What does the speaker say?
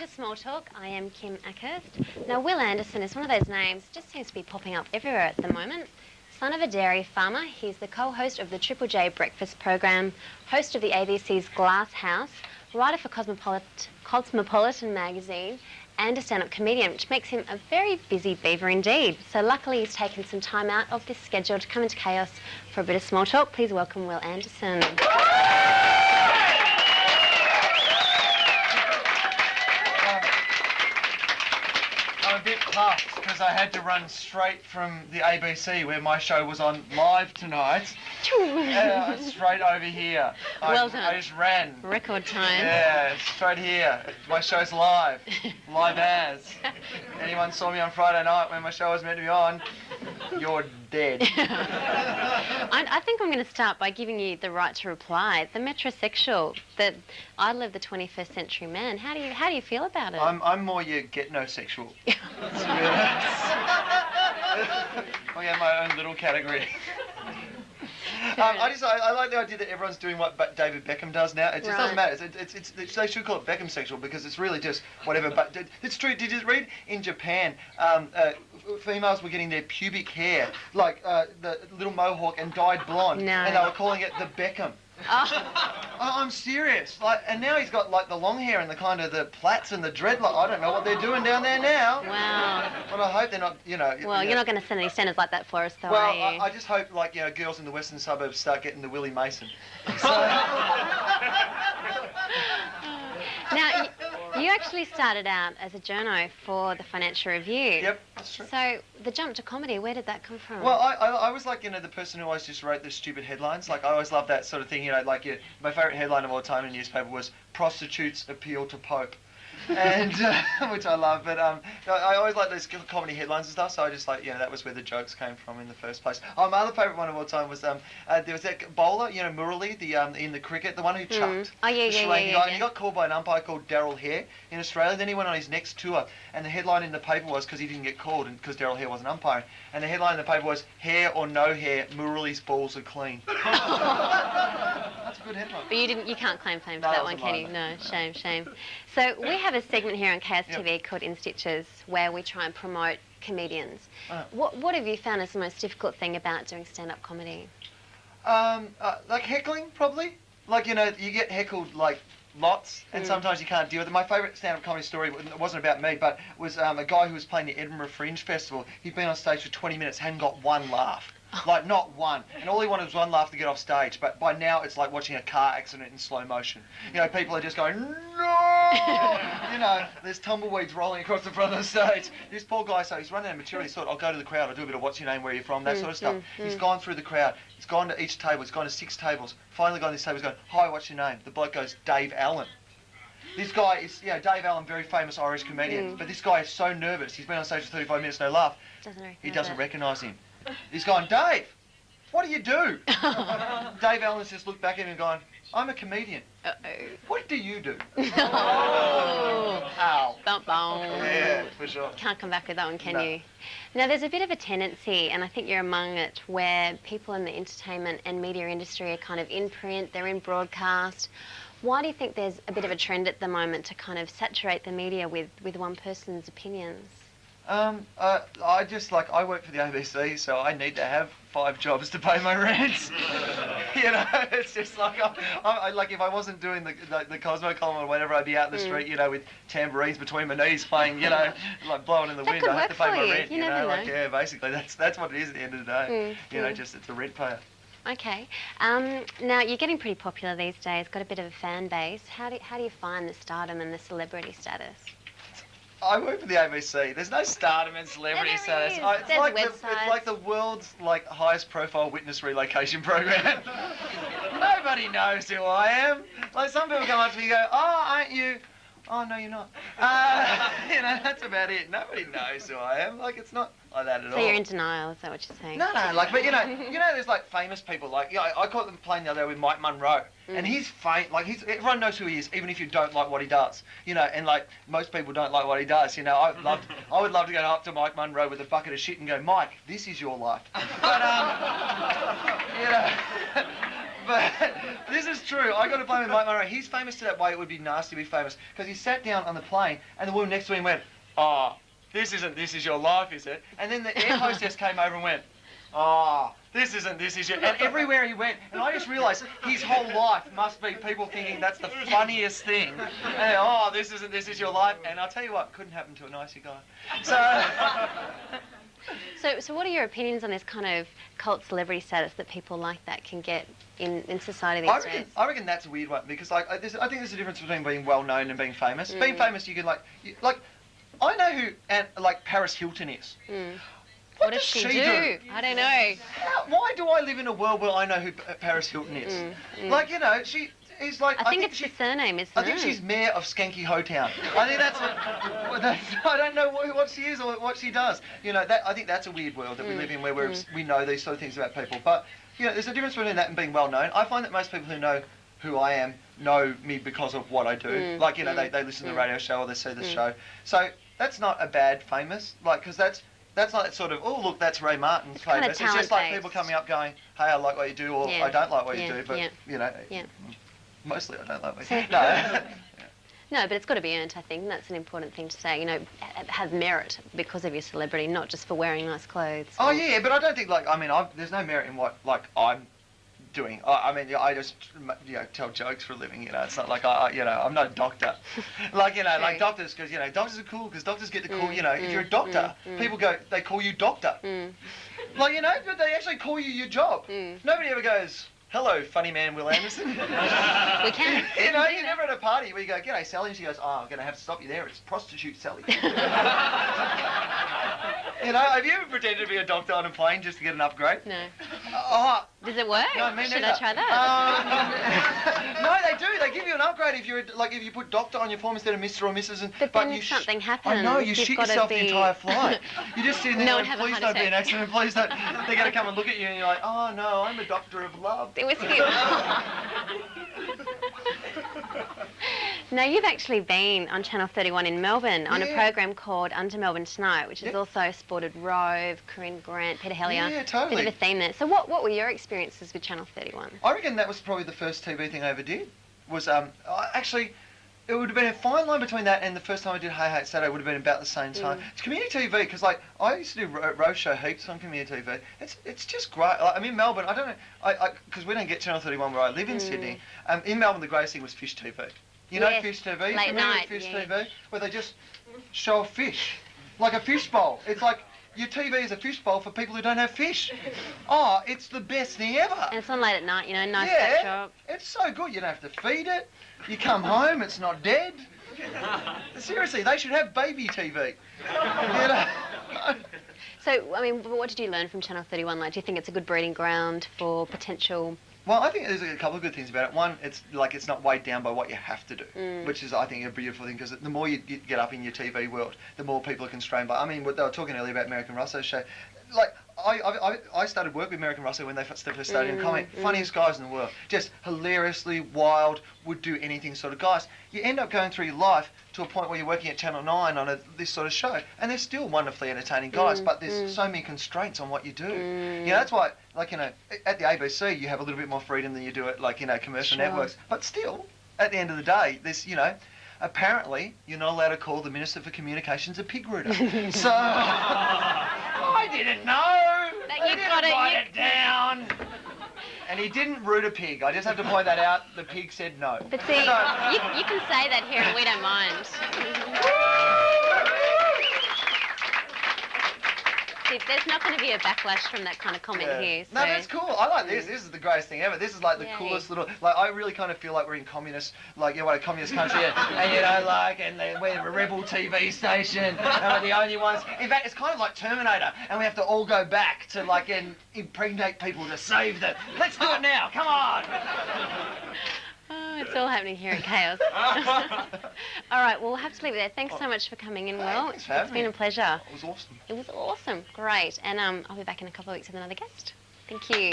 to Small Talk. I am Kim Akhurst. Now, Will Anderson is one of those names that just seems to be popping up everywhere at the moment. Son of a dairy farmer, he's the co-host of the Triple J Breakfast program, host of the ABC's Glass House, writer for Cosmopolitan magazine, and a stand-up comedian, which makes him a very busy beaver indeed. So luckily he's taken some time out of this schedule to come into Chaos for a bit of small talk. Please welcome Will Anderson. I'm a bit puffed because I had to run straight from the ABC where my show was on live tonight. Straight over here. Well done. I just ran. Record time. Yeah, straight here. My show's live. Live as. Anyone saw me on Friday night when my show was meant to be on, you're dead. I think I'm going to start by giving you the right to reply. The metrosexual, the idol of the 21st century man. How do you feel about it? I'm more your get-no-sexual. I have my own little category. I like the idea that everyone's doing what David Beckham does now. It just doesn't matter. They should call it Beckham sexual because it's really just whatever. But it's true. Did you read in Japan, females were getting their pubic hair like the little mohawk and dyed blonde, and they were calling it the Beckham. I'm serious. Like, and now he's got like the long hair and the kind of the plaits and the dreadlock. I don't know what they're doing down there now. Wow. But I hope they're not, Well, you're not going to set any standards like that for us, though, well, are you? I just hope, like, girls in the western suburbs start getting the Willie Mason. So... Now, you actually started out as a journo for the Financial Review. Yep, that's true. So, the jump to comedy, where did that come from? Well, I was like, the person who always just wrote the stupid headlines. Like, I always loved that sort of thing, my favourite headline of all time in the newspaper was "Prostitutes Appeal to Pope." And which I love, but I always like those comedy headlines and stuff. So I just that was where the jokes came from in the first place. Oh, my other favourite one of all time was there was that bowler, Murali, in the cricket, the one who chucked. Oh yeah. And he got called by an umpire called Daryl Hare in Australia. Then he went on his next tour, and the headline in the paper was because he didn't get called and because Daryl Hare wasn't umpiring. And the headline in the paper was "Hair or no hair, Murali's balls are clean." That's a good headline. But you can't claim fame for that one, can you? No, shame. So we have a segment here on Chaos TV called In Stitches where we try and promote comedians. What have you found is the most difficult thing about doing stand-up comedy? Like heckling, probably. Like, you get heckled, like, lots, and sometimes you can't deal with it. My favourite stand-up comedy story wasn't about me, but was a guy who was playing the Edinburgh Fringe Festival. He'd been on stage for 20 minutes, hadn't got one laugh. Like, not one. And all he wanted was one laugh to get off stage. But by now, it's like watching a car accident in slow motion. People are just going, "No!" There's tumbleweeds rolling across the front of the stage. This poor guy, so he's running out of material. He thought, I'll go to the crowd, I'll do a bit of what's your name, where are you from, that sort of stuff. He's gone through the crowd. He's gone to each table. He's gone to 6 tables. Finally got to this table. He's going, "Hi, what's your name?" The bloke goes, "Dave Allen." This guy is, Dave Allen, very famous Irish comedian. But this guy is so nervous. He's been on stage for 35 minutes, no laugh. He doesn't recognise him. He's gone, "Dave, what do you do?" Dave Allen's just looked back at him and gone, "I'm a comedian." "What do you do?" Ow. Yeah, for sure. Can't come back with that one, can you? Now, there's a bit of a tendency, and I think you're among it, where people in the entertainment and media industry are kind of in print, they're in broadcast. Why do you think there's a bit of a trend at the moment to kind of saturate the media with one person's opinions? I work for the ABC, so I need to have 5 jobs to pay my rent. It's just like, like if I wasn't doing the Cosmo column or whatever, I'd be out in the street, with tambourines between my knees playing, like blowing in the wind. I have to pay my rent, you know. Basically that's what it is at the end of the day. Just it's a rent payer. Okay. Now, you're getting pretty popular these days, got a bit of a fan base. How do you find the stardom and the celebrity status? I work for the ABC. There's no stardom and celebrity status. It's like the world's highest profile witness relocation program. Nobody knows who I am. Like, some people come up to me and go, "Oh, aren't you?" "Oh, no, you're not." That's about it. Nobody knows who I am. Like, it's not like that at all. So you're in denial, is that what you're saying? No, but there's like famous people. Like, I caught them playing the other day with Mike Munro, and he's everyone knows who he is, even if you don't like what he does. And like most people don't like what he does. I would love to go up to Mike Munro with a bucket of shit and go, "Mike, this is your life." But This is true. I got to blame Mike Monroe. He's famous to that way it would be nasty to be famous because he sat down on the plane and the woman next to him went, "Oh, this is your life, is it?" And then the air hostess came over and went, "Oh, this is your..." And everywhere he went, and I just realised his whole life must be people thinking that's the funniest thing. And, "Oh, this is your life." And I'll tell you what, couldn't happen to a nicer guy. So what are your opinions on this kind of cult celebrity status that people like that can get in society these days? I reckon that's a weird one because I think there's a difference between being well known and being famous. Being famous, you can like I know who Paris Hilton is. What does she do? I don't know. Why do I live in a world where I know who Paris Hilton is? Like, you know, she is like... I think it's the surname, isn't it? I think she's mayor of Skanky Hotown. I think that's I don't know what she is or what she does. You know, I think that's a weird world that we live in where we know these sort of things about people. But, you know, there's a difference between that and being well known. I find that most people who know who I am know me because of what I do. Like, you know, they listen to the radio show or they see the show. So that's not a bad famous, like, because that's not that sort of, "Oh, look, that's Ray Martin's famous." It's just like people coming up going, "Hey, I like what you do," or "I don't like what you do," but, you know, mostly I don't like what you do. No. No, but it's got to be earned, I think. That's an important thing to say. You know, have merit because of your celebrity, not just for wearing nice clothes. Oh, yeah, but I don't think, like, I mean, there's no merit in what, like, I'm doing. I mean, I just, you know, tell jokes for a living, you know. It's not like you know, I'm not a doctor. Like, you know, like doctors, because, you know, doctors are cool because doctors get to call, you know, if you're a doctor, people go, they call you doctor. Like, you know, but they actually call you your job. Nobody ever goes, "Hello, funny man Will Anderson." We can. You know, you're never at a party where you go, "G'day, Sally," and she goes, "Oh, I'm going to have to stop you there. It's prostitute Sally." You know, have you ever pretended to be a doctor on a plane just to get an upgrade? No. Oh, does it work? No, me Should neither. I try that? No, they do. They give you an upgrade if you're like if you put doctor on your form instead of Mr. or Mrs. But then something happens. I know, you shit yourself the entire flight. You just sit there No, going, "Please don't be an accident. Please don't." They're going to come and look at you and you're like, "Oh no, I'm a doctor of love." It was Now, you've actually been on Channel 31 in Melbourne on a program called Under Melbourne Tonight, which has also sported Rove, Corinne Grant, Peter Hellier. Yeah, totally. Bit of a theme there. So what were your experiences with Channel 31? I reckon that was probably the first TV thing I ever did. Was actually, it would have been a fine line between that and the first time I did Hey Hey It's Saturday would have been about the same time. It's community TV because like I used to do Rove Show heaps on community TV. It's just great. Like, I'm in Melbourne. I don't know because we don't get Channel 31 where I live in Sydney. In Melbourne, the greatest thing was Fish TV. You know Fish TV? Late night. Fish TV, where they just show a fish, like a fish bowl. It's like your TV is a fish bowl for people who don't have fish. Oh, it's the best thing ever. And it's on late at night, you know, nice backdrop. It's so good. You don't have to feed it. You come home, it's not dead. Seriously, they should have baby TV. You know? So, I mean, what did you learn from Channel 31? Like, do you think it's a good breeding ground for potential? Well, I think there's a couple of good things about it. One, it's not weighed down by what you have to do, which is, I think, a beautiful thing because the more you get up in your TV world, the more people are constrained by. I mean, they were talking earlier about American Russo's show. Like, I started work with American Russo when they first started in comedy. Funniest guys in the world. Just hilariously wild, would do anything sort of guys. You end up going through your life to a point where you're working at Channel 9 on this sort of show, and they're still wonderfully entertaining guys, but there's so many constraints on what you do. You know, that's why, like, you know, at the ABC, you have a little bit more freedom than you do at, like, you know, commercial networks. But still, at the end of the day, there's, you know, apparently, you're not allowed to call the Minister for Communications a pig rooter. So, I didn't know. They didn't write it down. And he didn't root a pig. I just have to point that out. The pig said no. But see, you can say that here and we don't mind. See, there's not going to be a backlash from that kind of comment here. So. No, that's cool. I like this. This is the greatest thing ever. This is like the coolest little... Like, I really kind of feel like we're in communist... Like, you know, what, a communist country. And, you know, like, and we're a rebel TV station. And we're the only ones... In fact, it's kind of like Terminator. And we have to all go back to, like, impregnate people to save them. Let's do it now. Come on. Oh, it's all happening here in Chaos. All right, well, we'll have to leave it there. Thanks so much for coming in, Will. Thanks for having me. It's been a pleasure. It was awesome. It was awesome. Great. And I'll be back in a couple of weeks with another guest. Thank you.